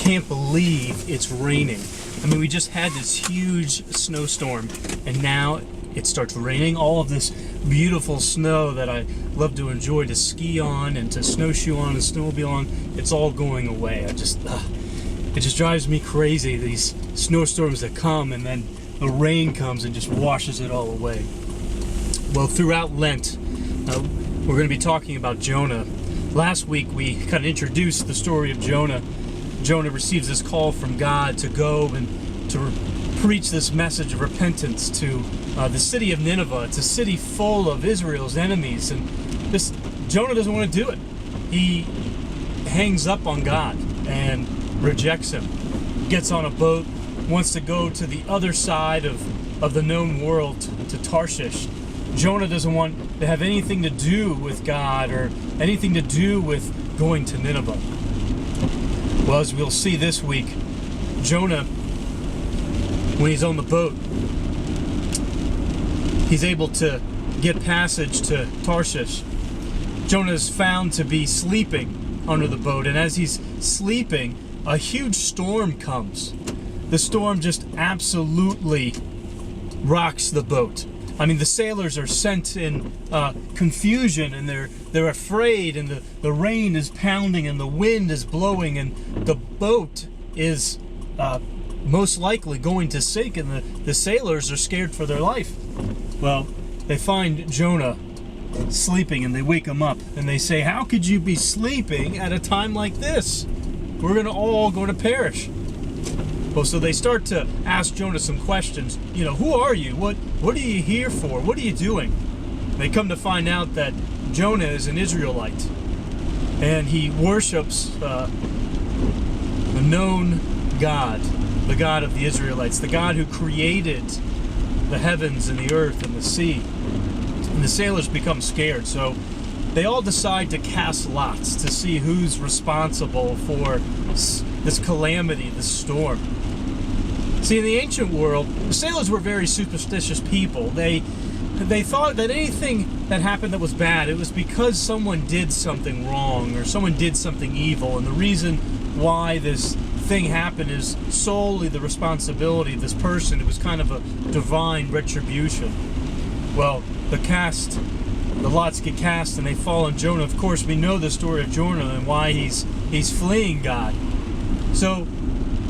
can't believe it's raining. I mean, we just had this huge snowstorm, and now it starts raining. All of this beautiful snow that I love to enjoy to ski on and to snowshoe on and snowmobile on, it's all going away. It just drives me crazy, these snowstorms that come and then the rain comes and just washes it all away. Well, throughout Lent, we're going to be talking about Jonah. Last week we kind of introduced the story of Jonah. Jonah receives this call from God to go and to preach this message of repentance to the city of Nineveh. It's a city full of Israel's enemies, and Jonah doesn't want to do it. He hangs up on God and rejects him, gets on a boat, wants to go to the other side of the known world, to Tarshish. Jonah doesn't want to have anything to do with God or anything to do with going to Nineveh. Well, as we'll see this week, Jonah, when he's on the boat, he's able to get passage to Tarshish. Jonah is found to be sleeping under the boat, and as he's sleeping, a huge storm comes. The storm just absolutely rocks the boat. I mean, the sailors are sent in confusion, and they're afraid, and the rain is pounding and the wind is blowing, and the boat is most likely going to sink, and the sailors are scared for their life. Well, they find Jonah sleeping, and they wake him up, and they say, "How could you be sleeping at a time like this? We're all going to perish." Well, so they start to ask Jonah some questions. You know, who are you? What are you here for? What are you doing? They come to find out that Jonah is an Israelite, and he worships the known God, the God of the Israelites, the God who created the heavens and the earth and the sea. And the sailors become scared, so they all decide to cast lots to see who's responsible for this calamity, this storm. See, in the ancient world, the sailors were very superstitious people. They thought that anything that happened that was bad, it was because someone did something wrong or someone did something evil, and the reason why this thing happened is solely the responsibility of this person. It was kind of a divine retribution. Well, the lots get cast and they fall on Jonah. Of course, we know the story of Jonah and why he's fleeing God. So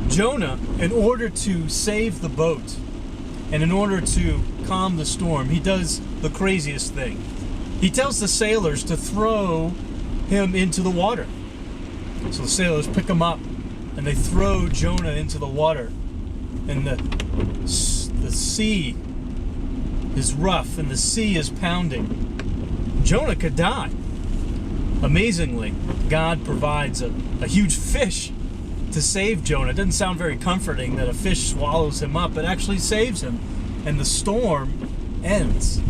Jonah, in order to save the boat and in order to calm the storm, he does the craziest thing. He tells the sailors to throw him into the water. So the sailors pick him up and they throw Jonah into the water, and the sea is rough and the sea is pounding. Jonah could die. Amazingly, God provides a huge fish to save Jonah. It doesn't sound very comforting that a fish swallows him up. It actually saves him, and the storm ends.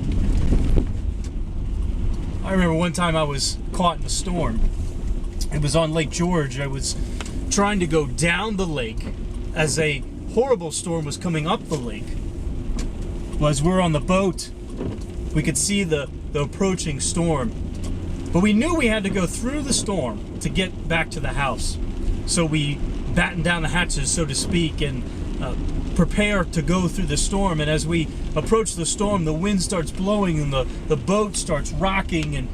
I remember one time I was caught in a storm. It was on Lake George. I was trying to go down the lake as a horrible storm was coming up the lake. Well, as we're on the boat, we could see the approaching storm. But we knew we had to go through the storm to get back to the house. So we batten down the hatches, so to speak, and prepare to go through the storm. And as we approach the storm, the wind starts blowing and the boat starts rocking, and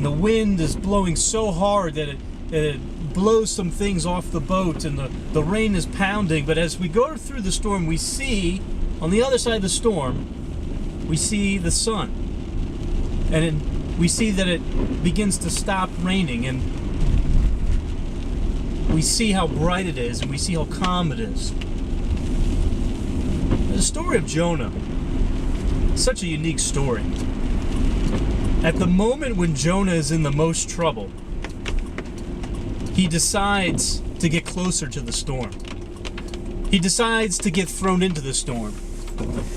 the wind is blowing so hard that it blows some things off the boat, and the rain is pounding. But as we go through the storm, we see, on the other side of the storm, we see the sun. And we see that it begins to stop raining, and we see how bright it is, and we see how calm it is. The story of Jonah, such a unique story. At the moment when Jonah is in the most trouble, he decides to get closer to the storm. He decides to get thrown into the storm.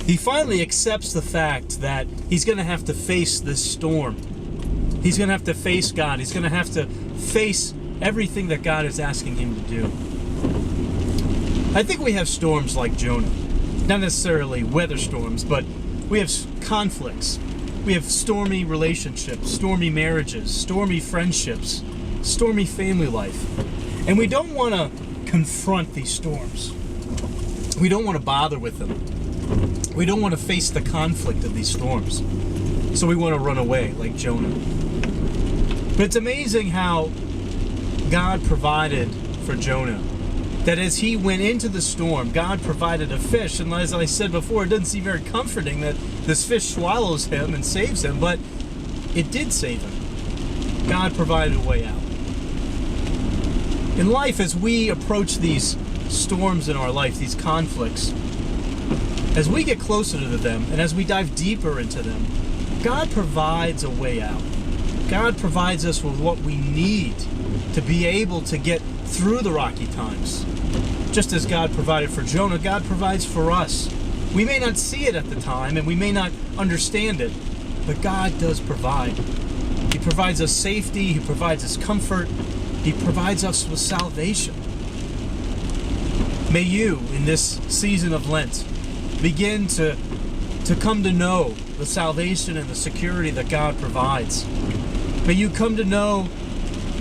He finally accepts the fact that he's going to have to face this storm. He's going to have to face God. He's going to have to face everything that God is asking him to do. I think we have storms like Jonah. Not necessarily weather storms, but we have conflicts. We have stormy relationships, stormy marriages, stormy friendships, stormy family life. And we don't want to confront these storms. We don't want to bother with them. We don't want to face the conflict of these storms. So we want to run away like Jonah. But it's amazing how God provided for Jonah. That as he went into the storm, God provided a fish. And as I said before, it doesn't seem very comforting that this fish swallows him and saves him, but it did save him. God provided a way out. In life, as we approach these storms in our life, these conflicts, as we get closer to them and as we dive deeper into them, God provides a way out. God provides us with what we need to be able to get through the rocky times. Just as God provided for Jonah, God provides for us. We may not see it at the time and we may not understand it, but God does provide. He provides us safety, He provides us comfort, He provides us with salvation. May you, in this season of Lent, begin to come to know the salvation and the security that God provides. May you come to know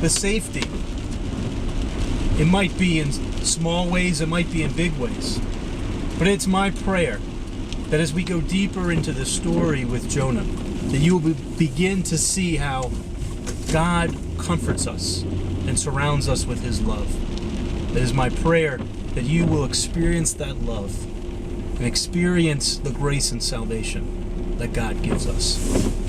the safety. It might be in small ways, it might be in big ways. But it's my prayer that as we go deeper into the story with Jonah, that you will begin to see how God comforts us and surrounds us with His love. It is my prayer that you will experience that love and experience the grace and salvation that God gives us.